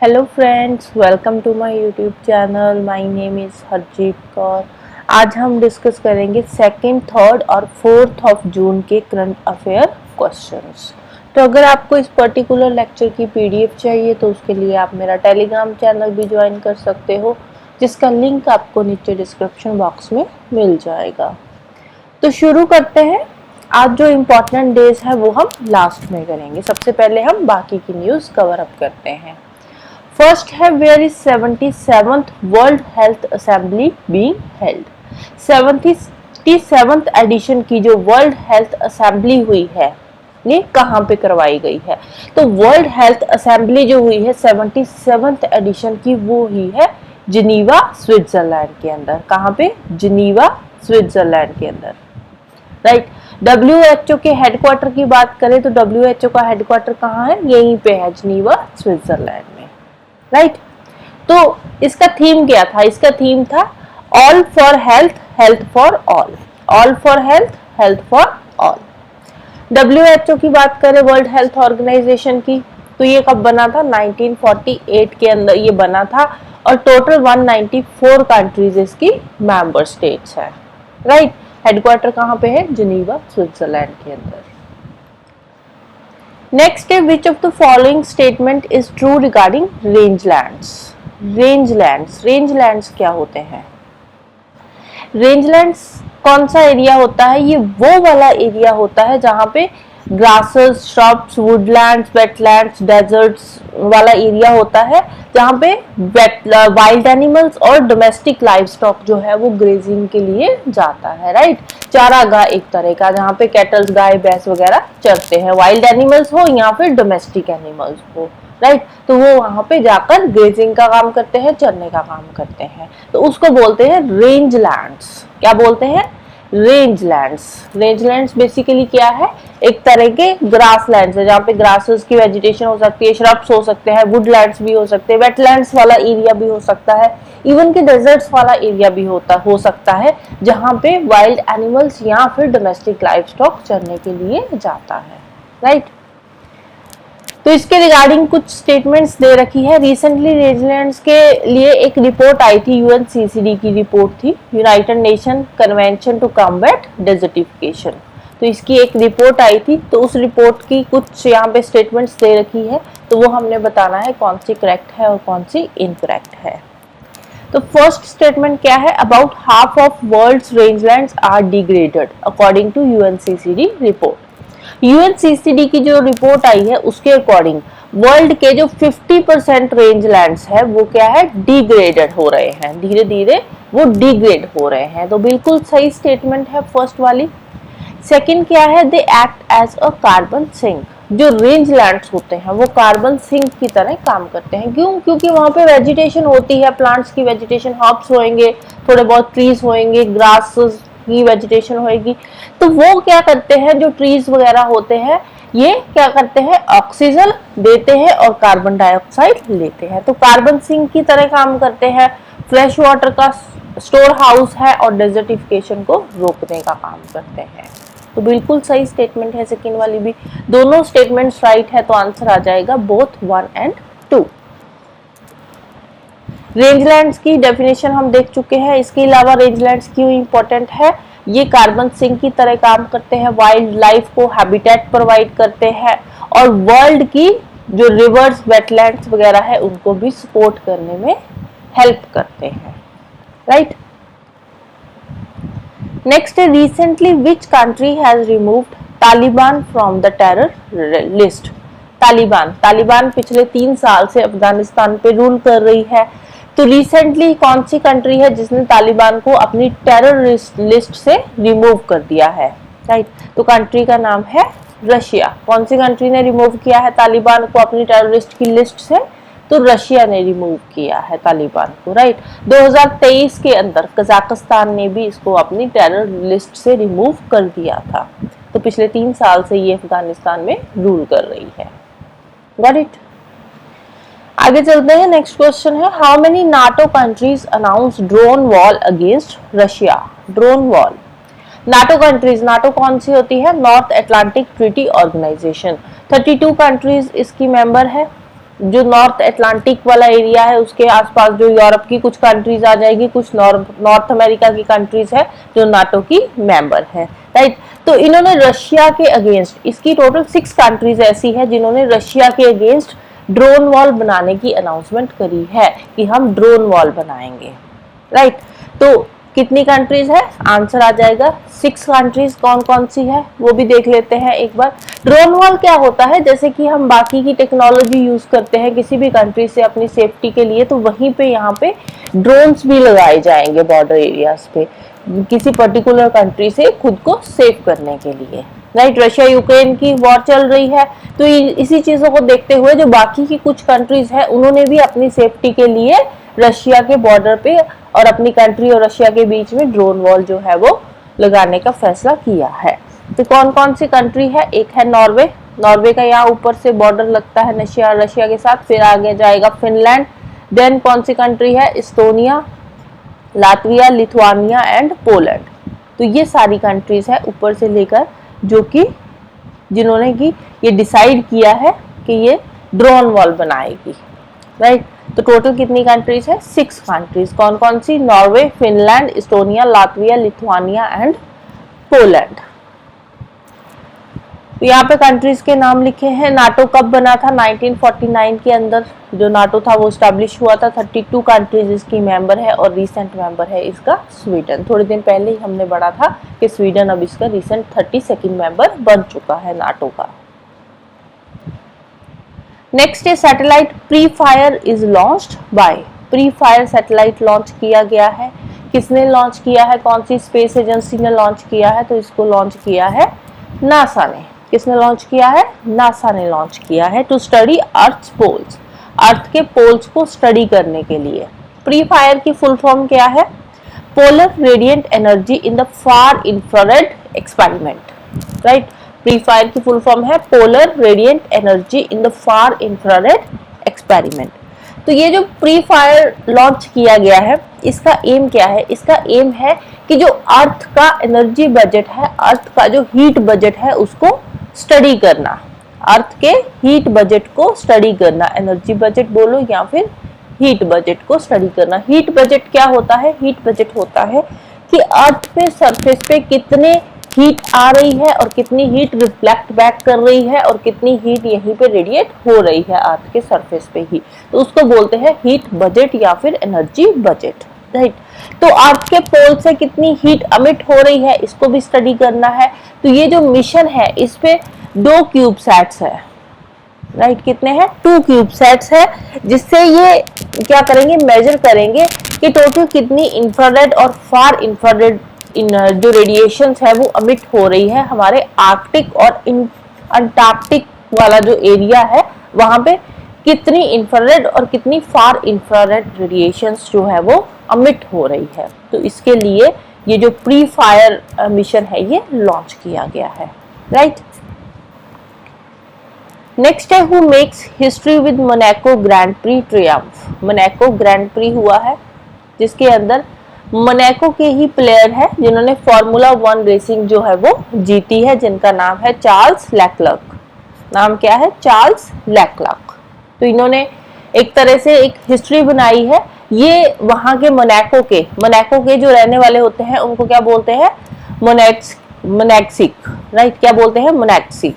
Hello friends, welcome to my YouTube channel. My name is Harjeet Kaur. आज हम discuss करेंगे second, third और fourth of June के current affair questions. तो अगर आपको इस पर्टिकुलर लेक्चर की पीडीएफ चाहिए तो उसके लिए आप मेरा टेलीग्राम चैनल भी ज्वाइन कर सकते हो, जिसका लिंक आपको नीचे डिस्क्रिप्शन बॉक्स में मिल जाएगा। तो शुरू करते हैं। आज जो इम्पोर्टेंट डेज है वो हम लास्ट में करेंगे। सबसे पहले हम बाकी की न्यूज़ कवर अप करते हैं। फर्स्ट है, where is 77th world health assembly being held. 77th edition की जो वर्ल्ड हेल्थ असेंबली हुई है ये कहाँ पे करवाई गई है? तो वर्ल्ड हेल्थ असेंबली जो हुई है 77th एडिशन की, वो हुई है जिनीवा स्विट्जरलैंड के अंदर। कहाँ पे? जिनीवा स्विट्जरलैंड के अंदर, राइट। WHO के हेडक्वार्टर की बात करें तो WHO का हेडक्वार्टर कहाँ है? यहीं पे है, जिनीवा स्विट्जरलैंड में, राइट। तो इसका थीम क्या था? इसका थीम था all for health, health for all. All for health, health for all. WHO की बात करें, वर्ल्ड हेल्थ ऑर्गेनाइजेशन की, तो ये कब बना था? 1948 के अंदर ये बना था और टोटल 194 कंट्रीज इसकी मेंबर स्टेट्स है, राइट। हेडक्वार्टर कहाँ पे है? जिनीवा स्विट्जरलैंड के अंदर। नेक्स्ट है, which of the following statement is true regarding रेंजलैंड्स। रेंजलैंड्स, रेंजलैंड्स क्या होते हैं? रेंजलैंड्स कौन सा एरिया होता है? ये वो वाला एरिया होता है जहां पे grasses, shrubs, woodlands, wetlands, deserts वाला एरिया होता है, जहां पे वाइल्ड एनिमल्स और डोमेस्टिक लाइव स्टॉक जो है वो ग्रेजिंग के लिए जाता है, राइट। चारागाह एक तरह का, जहाँ पे कैटल्स, गाय, भैंस वगैरह चरते हैं, वाइल्ड एनिमल्स हो या फिर डोमेस्टिक एनिमल्स हो, राइट। तो वो वहां पे जाकर ग्रेजिंग का काम करते हैं, चरने का काम करते हैं, तो उसको बोलते हैं रेंज लैंड्स। क्या बोलते हैं? Range lands. Range lands basically क्या है? एक तरह के ग्रास लैंड्स है, जहाँ पे ग्रासेस की वेजिटेशन हो सकती है, श्रब्स हो सकते हैं, वुडलैंड्स भी हो सकते हैं, वेटलैंड्स वाला एरिया भी हो सकता है, इवन के डेजर्ट्स वाला एरिया भी हो सकता है, जहाँ पे वाइल्ड एनिमल्स या फिर डोमेस्टिक लाइव स्टॉक चरने के लिए जाता है, राइट। तो इसके रिगार्डिंग कुछ स्टेटमेंट्स दे रखी है। रिसेंटली रेंजलैंड्स के लिए एक रिपोर्ट आई थी, यूएनसीसीडी की रिपोर्ट थी, United Nation Convention to Combat Desertification. तो इसकी एक रिपोर्ट आई थी, तो उस रिपोर्ट की कुछ यहाँ पे स्टेटमेंट्स दे रखी है, तो वो हमने बताना है कौन सी करेक्ट है और कौन सी इनकरेक्ट है। तो फर्स्ट स्टेटमेंट क्या है? About half of world's rangelands are degraded according to UNCCD report. UNCCD की जो रिपोर्ट आई है उसके अकॉर्डिंग वर्ल्ड के जो 50% रेंज लैंड्स है वो क्या है? डिग्रेडेड हो रहे हैं, धीरे धीरे वो डिग्रेड हो रहे हैं। तो बिल्कुल सही स्टेटमेंट है फर्स्ट वाली। सेकंड क्या है? They act as a carbon sink. जो रेंज लैंड्स होते हैं वो कार्बन सिंक की तरह काम करते हैं। क्यों? क्योंकि वहां पे वेजिटेशन होती है, प्लांट्स की वेजिटेशन, हर्ब्स होंगे, थोड़े बहुत ट्रीज होंगे, ग्रास की वेजिटेशन होगी। तो वो क्या करते हैं, जो ट्रीज वगैरह होते हैं ये क्या करते हैं? ऑक्सीजन देते हैं और कार्बन डाइऑक्साइड लेते हैं। तो कार्बन सिंक की तरह काम करते हैं, फ्रेश वाटर का स्टोर हाउस है और डेजर्टिफिकेशन को रोकने का काम करते हैं। तो बिल्कुल सही स्टेटमेंट है सेकंड वाली भी। दोनों स्टेटमेंट्स राइट है, तो आंसर आ जाएगा बोथ 1 एंड 2। रेंजलैंड्स की डेफिनेशन हम देख चुके हैं। इसके अलावा रेंजलैंड्स क्यों इंपॉर्टेंट है? ये कार्बन सिंक की तरह काम करते हैं, वाइल्ड लाइफ को हैबिटेट प्रोवाइड करते हैं और वर्ल्ड की जो रिवर्स, वेटलैंड्स वगैरह है उनको भी सपोर्ट करने में हेल्प करते हैं, राइट। नेक्स्ट है, recently which country has removed Taliban from the terror list. Taliban पिछले 3 साल से अफगानिस्तान पे रूल कर रही है। तो रिसेंटली कौन सी कंट्री है जिसने तालिबान को अपनी टेररिस्ट लिस्ट से रिमूव कर दिया है, राइट। तो कंट्री का नाम है रशिया। कौन सी कंट्री ने रिमूव किया है तालिबान को अपनी टेररिस्ट की लिस्ट से? तो रशिया ने रिमूव किया है तालिबान को, राइट। 2023 के अंदर कजाकिस्तान ने भी इसको अपनी टेरर लिस्ट से रिमूव कर दिया था। तो पिछले 3 साल से ये अफगानिस्तान में रूल कर रही है, गॉट इट। आगे चलते हैं। नेक्स्ट क्वेश्चन है, how many NATO countries announce drone wall against Russia. Drone wall, NATO countries, NATO कौन सी होती है? North Atlantic Treaty Organization. 32 countries इसकी मेंबर है, जो नॉर्थ अटलांटिक वाला एरिया है उसके आसपास जो यूरोप की कुछ कंट्रीज आ जाएगी, कुछ नॉर्थ अमेरिका की कंट्रीज है जो नाटो की मेंबर है, राइट। तो इन्होंने रशिया के अगेंस्ट, इसकी टोटल 6 कंट्रीज ऐसी है जिन्होंने रशिया के अगेंस्ट ड्रोन वॉल बनाने की अनाउंसमेंट करी है कि हम ड्रोन वॉल बनाएंगे, राइट। तो कितनी कंट्रीज है, आंसर आ जाएगा 6 कंट्रीज। कौन कौन सी है वो भी देख लेते हैं एक बार। ड्रोन वॉल क्या होता है, जैसे कि हम बाकी की टेक्नोलॉजी यूज करते हैं किसी भी कंट्री से अपनी सेफ्टी के लिए, तो वहीं पे यहाँ पे ड्रोन्स भी लगाए जाएंगे बॉर्डर एरियाज पे किसी पर्टिकुलर कंट्री से खुद को सेव करने के लिए, राइट। रशिया यूक्रेन की वॉर चल रही है, तो इसी चीजों को देखते हुए जो बाकी की कुछ कंट्रीज है उन्होंने भी अपनी सेफ्टी के लिए रशिया के बॉर्डर पे और अपनी कंट्री और रशिया के बीच में ड्रोन वॉल जो है वो लगाने का फैसला किया है। तो कौन कौन सी कंट्री है, एक है नॉर्वे, नॉर्वे का यहाँ ऊपर से बॉर्डर लगता है रशिया के साथ, फिर आगे जाएगा फिनलैंड। देन कौन सी कंट्री है, Estonia, Latvia, Lithuania and Poland. तो ये सारी कंट्रीज है ऊपर से लेकर जो कि जिन्होंने की ये डिसाइड किया है कि ये ड्रोन वॉल बनाएगी, राइट। तो टोटल कितनी कंट्रीज है, 6 कंट्रीज। कौन कौन सी, Norway, Finland, Estonia, Latvia, Lithuania and Poland. तो यहाँ पे कंट्रीज के नाम लिखे हैं। नाटो कब बना था, 1949 के अंदर जो नाटो था वो स्टैब्लिश हुआ था। 32 कंट्रीज इसकी मेंबर है और रीसेंट मेंबर है इसका स्वीडन। थोड़े दिन पहले ही हमने पढ़ा था कि स्वीडन अब इसका रीसेंट 32nd मेंबर बन चुका है नाटो का। नेक्स्ट है satellite pre fire is launched by. Pre fire satellite launch किया गया है, किसने लॉन्च किया है, कौन सी स्पेस एजेंसी ने लॉन्च किया है, तो इसको लॉन्च किया है नासा ने। किसने लॉन्च किया है, नासा ने लॉन्च किया है टू स्टडी अर्थ पोल्स, अर्थ के पोल्स को स्टडी करने के लिए। प्री फायर की फुल फॉर्म क्या है, polar radiant energy in the far infrared experiment, right. Pre fire की फुल फॉर्म है polar radiant energy in the far infrared experiment. तो ये जो प्री फायर लॉन्च किया गया है इसका एम क्या है, इसका एम है कि जो अर्थ का एनर्जी बजट है, अर्थ का जो हीट बजट है उसको स्टडी करना, अर्थ के हीट बजट को स्टडी करना, एनर्जी बजट बोलो या फिर हीट बजट को स्टडी करना। हीट बजट क्या होता है, हीट बजट होता है कि अर्थ पे सरफेस पे कितने हीट आ रही है और कितनी हीट रिफ्लेक्ट बैक कर रही है और कितनी हीट यहीं पे रेडिएट हो रही है अर्थ के सरफेस पे ही, तो उसको बोलते हैं हीट बजट या फिर एनर्जी बजट, राइट। तो अर्थ के पोल से कितनी हीट अमिट हो रही है इसको भी स्टडी करना है। तो ये जो मिशन है इस पे 2 क्यूबसैट्स है, राइट। कितने हैं, 2 क्यूबसैट्स है, जिससे ये क्या करेंगे, मेजर करेंगे कि टोटल कितनी इंफ्रारेड और फार इंफ्रारेड जो रेडिएशंस है वो अमिट हो रही है हमारे आर्कटिक और अंटार्कटिक वाला जो एरिया है वहां पे कितनी इंफ्रारेड और कितनी फार इंफ्रारेड रेडिएशंस जो है वो अमिट हो रही है। तो इसके लिए ये जो प्री फायर मिशन है ये लॉन्च किया गया है, राइट। नेक्स्ट है who makes history with Monaco grand pre Triumph. Monaco grand pre हुआ है जिसके अंदर मोनाको के ही प्लेयर है जिन्होंने फार्मूला 1 रेसिंग जो है वो जीती है, जिनका नाम है चार्ल्स लेक्लर्क। नाम क्या है, चार्ल्स लेक्लर्क। तो इन्होंने एक तरह से एक हिस्ट्री बनाई है। ये वहां के मोनाको के जो रहने वाले होते हैं उनको क्या बोलते हैं, मोनेक्सिक, राइट। क्या बोलते हैं, मोनेक्सिक।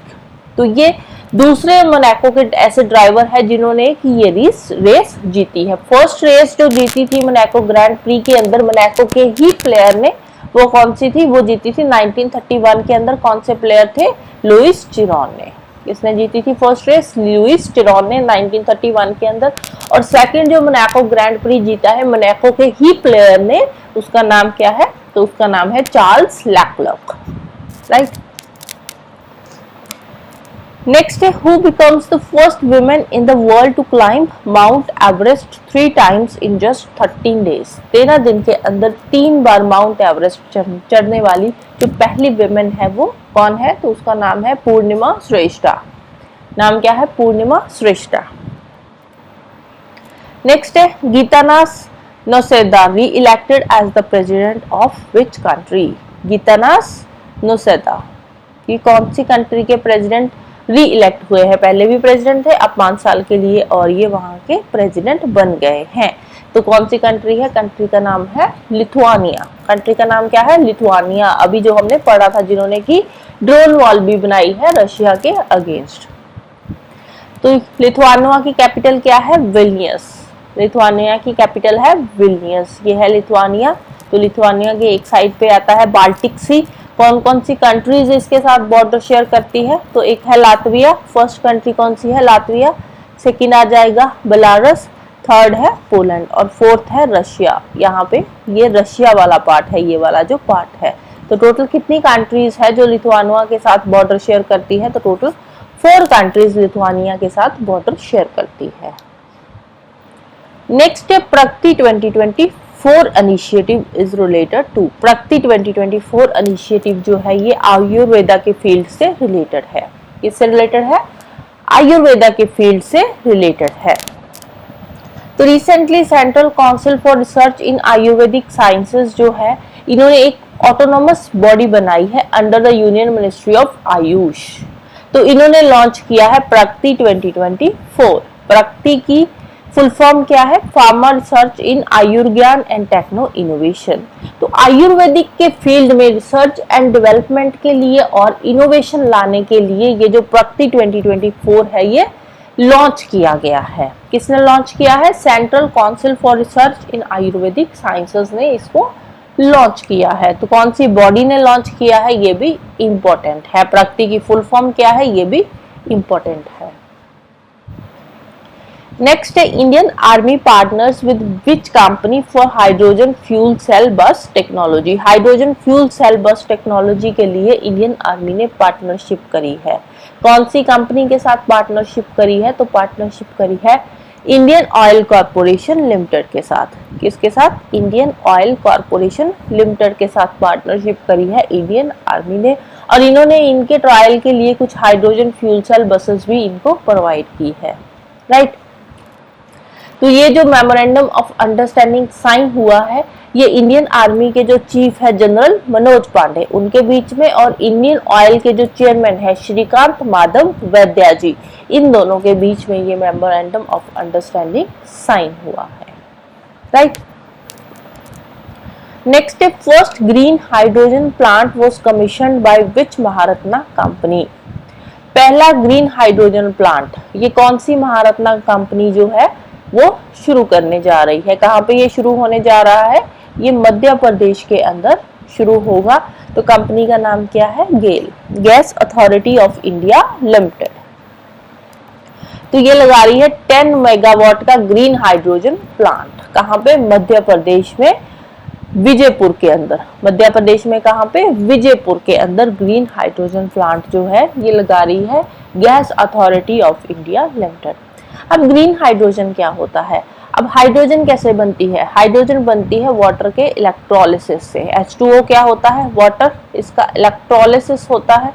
तो ये दूसरे मोनाको के ऐसे ड्राइवर है जिन्होंने कि ये रेस जीती है। फर्स्ट रेस जो जीती थी मोनाको ग्रैंड प्री के अंदर मोनाको के ही प्लेयर ने, वो कौन सी थी, वो जीती थी 1931 के अंदर। कौन से प्लेयर थे, लुइस चिरोन ने। किसने जीती थी फर्स्ट रेस, लुइस चिरोन ने 1931 के अंदर। और सेकंड जो मोनाको ग्रैंड प्री जीता है मोनाको के ही प्लेयर ने, उसका नाम क्या है, तो उसका नाम है चार्ल्स लेक्लर्क, राइट। नेक्स्ट है who becomes the first women in the world to climb Mount Everest 3 times in just 13 days। 13 दिन के अंदर 3 बार माउंट एवरेस्ट चढ़ने वाली जो पहली वुमेन है वो कौन है, तो उसका नाम है पूर्णिमा श्रेष्ठा। नाम क्या है, पूर्णिमा श्रेष्ठा। नेक्स्ट है Gitanas Nauseda reelected as the president of which country. Gitanas Nauseda ये कौन सी कंट्री के प्रेसिडेंट री इलेक्ट हुए हैं, पहले भी प्रेसिडेंट थे, अब 5 साल के लिए और ये वहां के प्रेसिडेंट बन गए हैं। तो कौन सी कंट्री है? कंट्री का नाम है लिथुआनिया। कंट्री का नाम क्या है? लिथुआनिया। अभी जो हमने पढ़ा था, जिन्होंने की ड्रोन वॉल भी बनाई है रशिया के अगेंस्ट। तो लिथुआनिया की कैपिटल क्या है? विल्नियस। लिथुआनिया की कैपिटल है विल्नियस। ये है लिथुआनिया। तो लिथुआनिया के एक साइड पे आता है बाल्टिक सी। कौन कौन सी कंट्रीज इसके साथ बॉर्डर शेयर करती है? तो एक है लातविया, फर्स्ट कंट्री कौन सी है? लातविया। सेकंड आ जाएगा बेलारस, थर्ड है पोलैंड और फोर्थ है रशिया। यहाँ पे ये रशिया वाला पार्ट है, ये वाला जो पार्ट है। तो टोटल कितनी कंट्रीज है जो लिथुआनिया के साथ बॉर्डर शेयर करती है? तो टोटल 4 कंट्रीज लिथुआनिया के साथ बॉर्डर शेयर करती है। नेक्स्ट है Pragati 2024 initiative is related to. Pragati 2024 initiative जो है ये आयुर्वेदा के फील्ड से रिलेटेड है। किससे रिलेटेड है? आयुर्वेदा के फील्ड से रिलेटेड है। तो recently central council for research in Ayurvedic sciences जो है, इन्होंने एक ऑटोनोमस बॉडी बनाई है under the union ministry of Ayush. तो इन्होंने लॉन्च किया है प्रगति 2024। प्रगति की फुल फॉर्म क्या है? Pharma research in Ayurgyan and techno innovation. तो आयुर्वेदिक के फील्ड में रिसर्च एंड डेवलपमेंट के लिए और इनोवेशन लाने के लिए ये जो प्रगति 2024 है ये लॉन्च किया गया है। किसने लॉन्च किया है? Central council for research in Ayurvedic sciences ने इसको लॉन्च किया है। तो कौन सी बॉडी ने लॉन्च किया है ये भी इंपॉर्टेंट है। प्रगति की फुल फॉर्म क्या है ये भी इंपॉर्टेंट है। नेक्स्ट है Indian Army partners with which company for hydrogen fuel cell bus technology. Hydrogen fuel cell bus technology के लिए इंडियन आर्मी ने पार्टनरशिप करी है। कौन सी कंपनी के साथ पार्टनरशिप करी है? तो पार्टनरशिप करी है इंडियन ऑयल कॉर्पोरेशन लिमिटेड के साथ। किसके साथ? इंडियन ऑयल कॉर्पोरेशन लिमिटेड के साथ पार्टनरशिप करी है इंडियन आर्मी ने। और इन्होंने इनके ट्रायल के लिए कुछ हाइड्रोजन फ्यूल सेल बसेस भी इनको प्रोवाइड की है। राइट। तो ये जो मेमोरेंडम ऑफ अंडरस्टैंडिंग साइन हुआ है ये इंडियन आर्मी के जो चीफ है जनरल मनोज पांडे उनके बीच में और इंडियन ऑयल के जो चेयरमैन है श्रीकांत माधव वैद्या जी, इन दोनों के बीच में ये मेमोरेंडम ऑफ अंडरस्टैंडिंग साइन हुआ है। राइट। नेक्स्ट है first green hydrogen plant was commissioned by which Maharatna company. पहला ग्रीन हाइड्रोजन प्लांट ये कौन सी महारत्ना कंपनी जो है वो शुरू करने जा रही है? कहाँ पे ये शुरू होने जा रहा है? ये मध्य प्रदेश के अंदर शुरू होगा। तो कंपनी का नाम क्या है? GAIL, gas authority of India limited. तो ये लगा रही है 10 मेगावाट का ग्रीन हाइड्रोजन प्लांट। कहाँ पे? मध्य प्रदेश में विजयपुर के अंदर। मध्य प्रदेश में कहाँ पे? विजयपुर के अंदर ग्रीन हाइड्रोजन प्लांट जो है ये लगा रही है gas authority of India limited. अब ग्रीन हाइड्रोजन क्या होता है? अब हाइड्रोजन कैसे बनती है? हाइड्रोजन बनती है वाटर के इलेक्ट्रोलिसिस से। H2O क्या होता है? वाटर, इसका इलेक्ट्रोलिसिस होता है।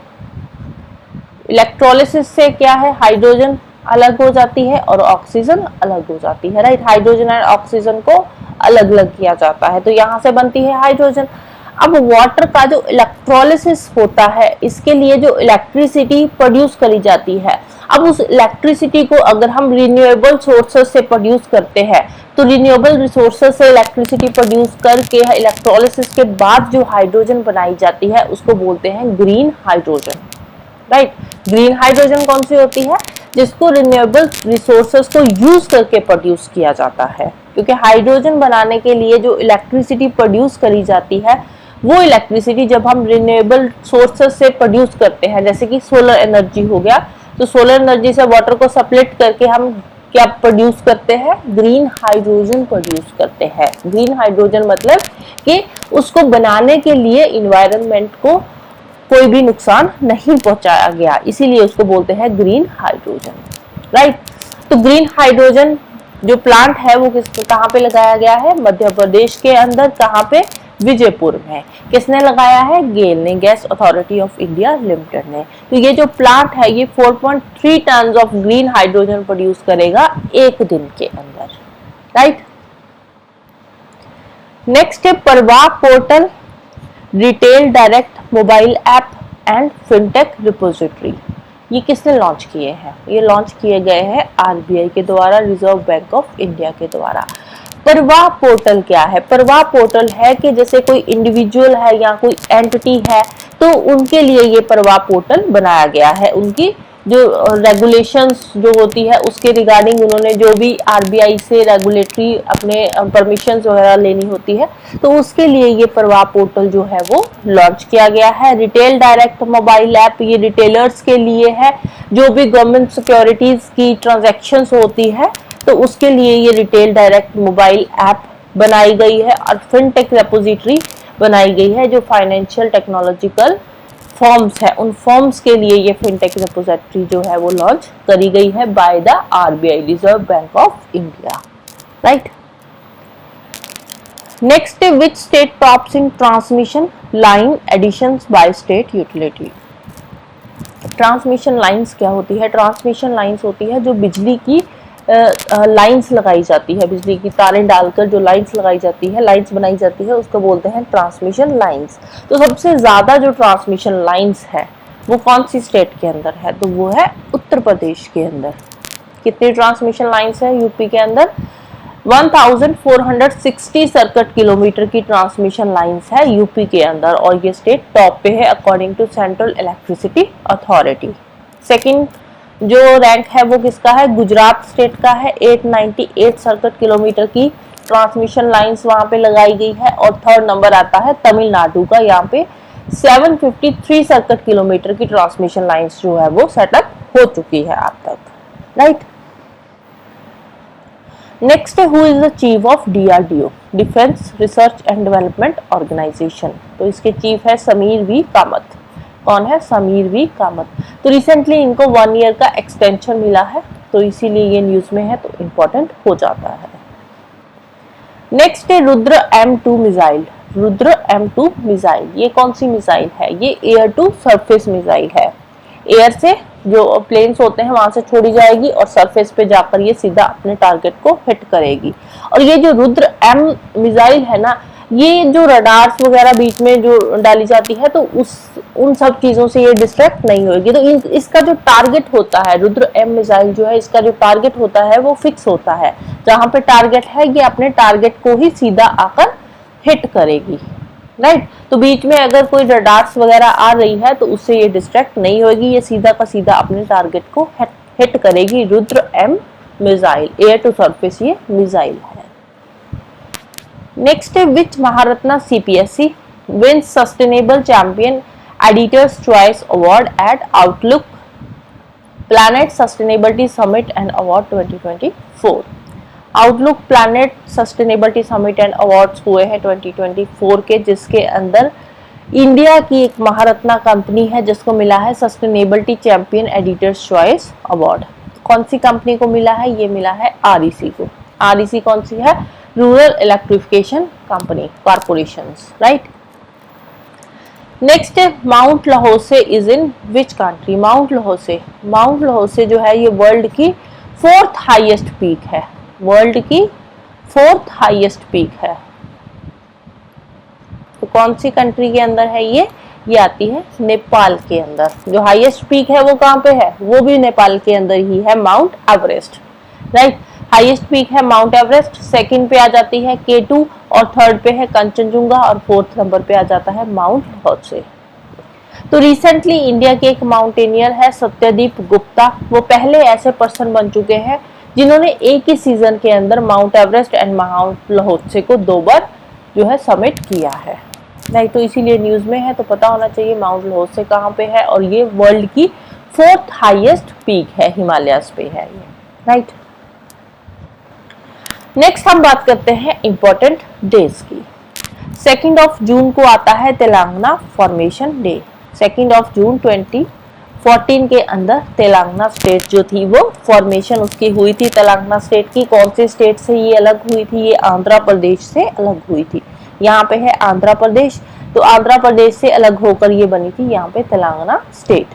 इलेक्ट्रोलिसिस से क्या है? हाइड्रोजन अलग हो जाती है और ऑक्सीजन अलग हो जाती है। राइट। हाइड्रोजन और ऑक्सीजन को अलग अलग किया जाता है तो यहाँ से बनती है हाइड्रोजन। अब वाटर का जो इलेक्ट्रोलिसिस होता है इसके लिए जो इलेक्ट्रिसिटी प्रोड्यूस करी जाती है, अब उस इलेक्ट्रिसिटी को अगर हम रिन्यूएबल सोर्सेस से प्रोड्यूस करते हैं तो रिन्यूएबल रिसोर्सेस से इलेक्ट्रिसिटी प्रोड्यूस करके इलेक्ट्रोलिसिस के बाद जो हाइड्रोजन बनाई जाती है उसको बोलते हैं green hydrogen. Right. Green hydrogen कौन सी होती है? जिसको रिन्यूएबल रिसोर्सेस को यूज करके प्रोड्यूस किया जाता है। क्योंकि हाइड्रोजन बनाने के लिए जो इलेक्ट्रिसिटी प्रोड्यूस करी जाती है वो इलेक्ट्रिसिटी जब हम रिन्यूएबल सोर्सेस से प्रोड्यूस करते हैं, जैसे कि सोलर एनर्जी हो गया, तो सोलर एनर्जी से वाटर को सप्लिट करके हम क्या प्रोड्यूस करते हैं? ग्रीन हाइड्रोजन प्रोड्यूस करते हैं। ग्रीन हाइड्रोजन मतलब कि उसको बनाने के लिए इन्वायरमेंट को कोई भी नुकसान नहीं पहुंचाया गया, इसीलिए उसको बोलते हैं ग्रीन हाइड्रोजन। राइट। तो ग्रीन हाइड्रोजन जो प्लांट है वो कहाँ पे लगाया गया है? मध्य प्रदेश के अंदर। कहाँ पे? विजयपुर में। किसने लगाया है? गेल ने, Gas authority of India Limited ने। तो ये जो प्लांट है ये 4.3 ton of green hydrogen produce करेगा एक दिन के अंदर। राइट। नेक्स्ट है Parvah portal, retail direct mobile app and fintech repository. ये किसने लॉन्च किए हैं? ये लॉन्च किए गए हैं आरबीआई के द्वारा, रिजर्व बैंक ऑफ इंडिया के द्वारा। परवाह पोर्टल क्या है? परवाह पोर्टल है कि जैसे कोई इंडिविजुअल है या कोई एंटिटी है तो उनके लिए ये परवाह पोर्टल बनाया गया है। उनकी जो रेगुलेशंस जो होती है उसके रिगार्डिंग उन्होंने जो भी आरबीआई से रेगुलेटरी अपने परमिशंस वगैरह लेनी होती है तो उसके लिए ये परवाह पोर्टल जो है वो लॉन्च किया गया है। रिटेल डायरेक्ट मोबाइल ऐप, ये रिटेलर्स के लिए है। जो भी गवर्नमेंट सिक्योरिटीज की ट्रांजैक्शंस होती है तो उसके लिए ये रिटेल डायरेक्ट मोबाइल ऐप बनाई गई है। और फिनटेक रेपोजिटरी बनाई गई है जो फाइनेंशियल टेक्नोलॉजिकल फॉर्म्स है, उन फॉर्म्स के लिए ये फिनटेक रेपोजिटरी जो है वो लॉन्च करी गई है by the RBI, Reserve Bank of India, right. Next, which state tops in transmission line additions by state utility? Transmission lines क्या होती है? ट्रांसमिशन लाइंस होती है जो बिजली की लाइंस लगाई जाती है, बिजली की तारें डालकर जो लाइंस लगाई जाती है, लाइंस बनाई जाती है, उसको बोलते हैं ट्रांसमिशन लाइंस। तो सबसे ज्यादा जो ट्रांसमिशन लाइंस है वो कौन सी स्टेट के अंदर है? तो वो है उत्तर प्रदेश के अंदर। कितनी ट्रांसमिशन लाइंस है यूपी के अंदर? 1460 सर्किट किलोमीटर की ट्रांसमिशन लाइंस है यूपी के अंदर और ये स्टेट टॉप पे है according to central electricity authority. Second जो रैंक है वो किसका है? गुजरात स्टेट का है। 898 सर्किट किलोमीटर की ट्रांसमिशन लाइंस वहां पे लगाई गई है। और थर्ड नंबर आता है तमिलनाडु का, यहाँ पे 753 सर्किट किलोमीटर की ट्रांसमिशन लाइंस जो है वो सेटअप हो चुकी है अब तक, राइट। Next, who is the chief of DRDO, defence research and development organisation? तो इसके चीफ है समीर वी कामत। कौन है? समीर वी कामत। तो रिसेंटली इनको 1 ईयर का एक्सटेंशन मिला है तो इसीलिए ये न्यूज में है तो इम्पोर्टेंट हो जाता है। नेक्स्ट है Rudra M2 missile. Rudra M2 missile ये कौन सी मिसाइल है? ये एयर टू सरफेस मिसाइल है। एयर से जो प्लेन्स होते हैं वहां से छोड़ी जाएगी और सरफेस पे जाकर ये सीधा अपने टारगेट को हिट करेगी। और ये जो रुद्र M मिसाइल है ना, ये जो रडार्स वगैरह बीच में जो डाली जाती है तो उन सब चीजों से ये डिस्ट्रैक्ट नहीं होगी। तो इसका जो टारगेट होता है, रुद्र M मिसाइल जो है इसका जो टारगेट होता है वो फिक्स होता है। जहां पे टारगेट है ये अपने टारगेट को ही सीधा आकर हिट करेगी, राइट। तो बीच में अगर कोई रडार्स वगैरह आ रही है तो उससे ये डिस्ट्रैक्ट नहीं होगी, ये सीधा का सीधा अपने टारगेट को हिट करेगी। Rudra M missile air to surface ये मिसाइल है। नेक्स्ट है which Maharatna CPSC wins sustainable champion editors choice award at Outlook Planet sustainability summit and award 2024। Outlook Planet sustainability summit and awards हुए हैं 2024 के, जिसके अंदर इंडिया की एक महारत्ना कंपनी है जिसको मिला है sustainability champion editors choice award. कौन सी कंपनी को मिला है? ये मिला है आरईसी को। आरईसी कौन सी है? Rural electrification company corporation, right. Next है Mount Lhotse is in which country? Mount Lhotse जो है ये वर्ल्ड की 4th हाईएस्ट पीक है। वर्ल्ड की 4th हाईएस्ट पीक है। तो कौन सी कंट्री के अंदर है ये आती है नेपाल के अंदर। जो हाईएस्ट पीक है वो कहाँ पे है? वो भी नेपाल के अंदर ही है, mount Everest, right. Highest peak है माउंट एवरेस्ट, सेकंड पे आ जाती है K2 और थर्ड पे है कंचनजुंगा और 4th नंबर पे आ जाता है माउंट लहोसे। तो रिसेंटली इंडिया के एक माउंटेनियर है सत्यदीप गुप्ता, वो पहले ऐसे पर्सन बन चुके हैं जिन्होंने एक ही सीजन के अंदर माउंट एवरेस्ट एंड माउंट लहोसे को 2 बार जो है समिट किया है, राइट। तो इसीलिए न्यूज में है तो पता होना चाहिए माउंट लहोसे कहाँ पे है और ये वर्ल्ड की 4th हाईएस्ट पीक है, हिमालयस पे है ये, राइट। नेक्स्ट हम बात करते हैं इंपॉर्टेंट डेज की। 2 जून को आता है तेलंगाना फॉर्मेशन डे। 2 जून 2014 के अंदर तेलंगाना स्टेट जो थी वो फॉर्मेशन उसकी हुई थी। तेलंगाना स्टेट की कौन से स्टेट से ये अलग हुई थी? ये आंध्र प्रदेश से अलग हुई थी। यहाँ पे है आंध्र प्रदेश, तो आंध्र प्रदेश से अलग होकर ये बनी थी यहाँ पे तेलंगाना स्टेट,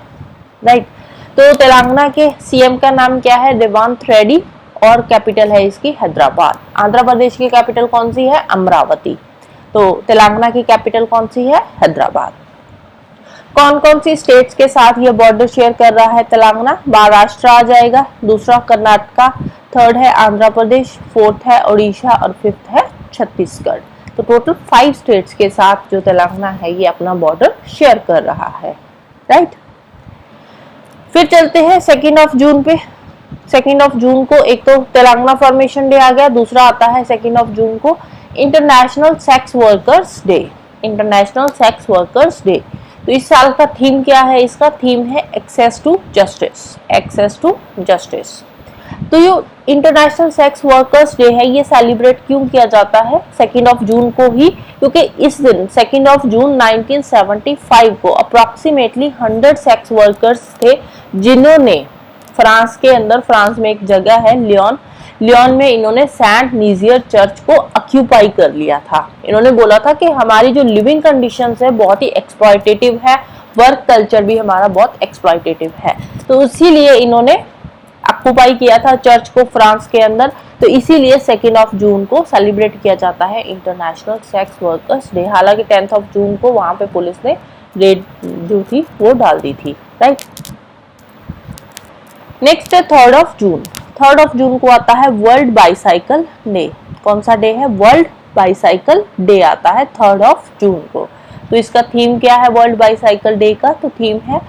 राइट। तो तेलंगाना के सीएम का नाम क्या है? रेवंत रेड्डी और कैपिटल है इसकी हैदराबाद। आंध्र प्रदेश की कैपिटल कौन सी है? अमरावती। तो तेलंगाना की कैपिटल कौन सी है? हैदराबाद। कौन कौन सी स्टेट्स के साथ ये बॉर्डर शेयर कर रहा है तेलंगाना? महाराष्ट्र आ जाएगा, दूसरा कर्नाटका, थर्ड है आंध्र प्रदेश, फोर्थ है उड़ीसा और फिफ्थ है छत्तीसगढ़। तो टोटल 5 स्टेट्स के साथ जो तेलंगाना है ये अपना बॉर्डर शेयर कर रहा है, राइट। फिर चलते हैं 2 जून पे। 2 जून को एक तो तेलंगाना फॉर्मेशन डे आ गया, दूसरा आता है 2 जून को international sex workers day. International sex workers day. तो इस साल का थीम क्या है? इसका थीम है access to justice. Access to justice. तो ये इंटरनेशनल सेक्स वर्कर्स डे है, ये सेलिब्रेट क्यों किया जाता है 2 जून को ही? क्योंकि इस दिन 2 जून 1975 को अप्रोक्सीमेटली 100 सेक्स वर्कर्स थे जिन्होंने फ्रांस के अंदर, फ्रांस में एक जगह है लियोन में, इन्होंने सेंट नीजियर चर्च को ऑक्यूपाई कर लिया था। इन्होंने बोला था कि हमारी जो लिविंग कंडीशंस है बहुत ही एक्सप्लॉयटेटिव है, वर्क कल्चर भी हमारा बहुत एक्सप्लॉयटेटिव है, तो इसीलिए इन्होंने ऑक्यूपाई किया था चर्च को फ्रांस के अंदर। तो इसीलिए 2 जून को सेलिब्रेट किया जाता है इंटरनेशनल सेक्स वर्कर्स डे। हालांकि 10 जून को वहां पे पुलिस ने रेड जो थी वो डाल दी थी, राइट। नेक्स्ट है 3 जून। 3 जून को आता है वर्ल्ड बाईसाइकिल डे। कौन सा डे है? वर्ल्ड बाईसाइकिल डे आता है 3 जून को। तो इसका थीम क्या है वर्ल्ड बाईसाइकिल डे का? तो थीम है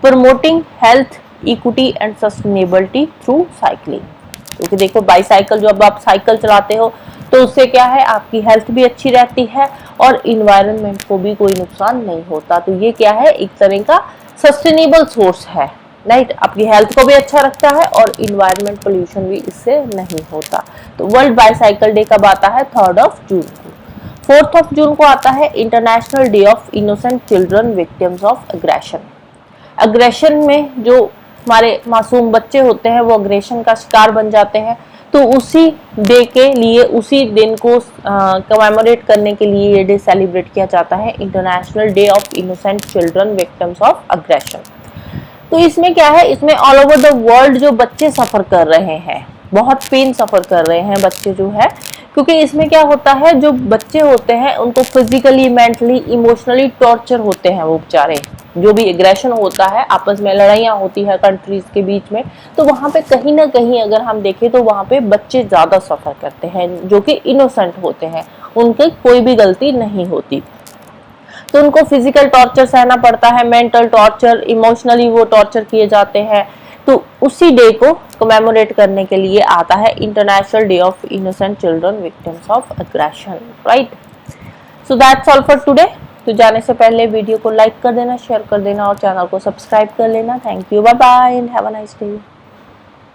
promoting health, equity and sustainability through cycling. क्योंकि देखो बाईसाइकिल, जो अब आप साइकिल चलाते हो तो उससे क्या है, आपकी हेल्थ भी अच्छी रहती है और इन्वायरमेंट को भी कोई नुकसान नहीं होता। तो ये क्या है, एक तरह का सस्टेनेबल सोर्स है, राइट। आपकी हेल्थ को भी अच्छा रखता है और इन्वायरमेंट पोल्यूशन भी इससे नहीं होता। तो वर्ल्ड बाईसाइकिल डे कब आता है? 3 जून को। 4 जून को आता है international day of innocent children victims of aggression. Aggression में जो हमारे मासूम बच्चे होते हैं वो अग्रेशन का शिकार बन जाते हैं, तो उसी डे के लिए, उसी दिन को कमेमोरेट करने के लिए ये डे सेलिब्रेट किया जाता है, international day of innocent children victims of aggression. तो इसमें क्या है, इसमें ऑल ओवर द वर्ल्ड जो बच्चे सफर कर रहे हैं, बहुत पेन सफर कर रहे हैं बच्चे जो है, क्योंकि इसमें क्या होता है, जो बच्चे होते हैं उनको फिजिकली, मेंटली, इमोशनली टॉर्चर होते हैं वो बेचारे। जो भी एग्रेशन होता है, आपस में लड़ाइयाँ होती है कंट्रीज के बीच में, तो वहाँ पे कहीं ना कहीं अगर हम देखें तो वहाँ पे बच्चे ज़्यादा सफ़र करते हैं जो कि इनोसेंट होते हैं, उनकी कोई भी गलती नहीं होती। तो उनको फिजिकल टॉर्चर सहना पड़ता है, मेंटल टॉर्चर, इमोशनली वो टॉर्चर किए जाते हैं। तो उसी डे को कमेमोरेट करने के लिए आता है international day of innocent children victims of aggression, right. So that's all for today. तो जाने से पहले वीडियो को लाइक कर देना, शेयर कर देना और चैनल को सब्सक्राइब कर लेना। Thank you, bye bye and have a nice day.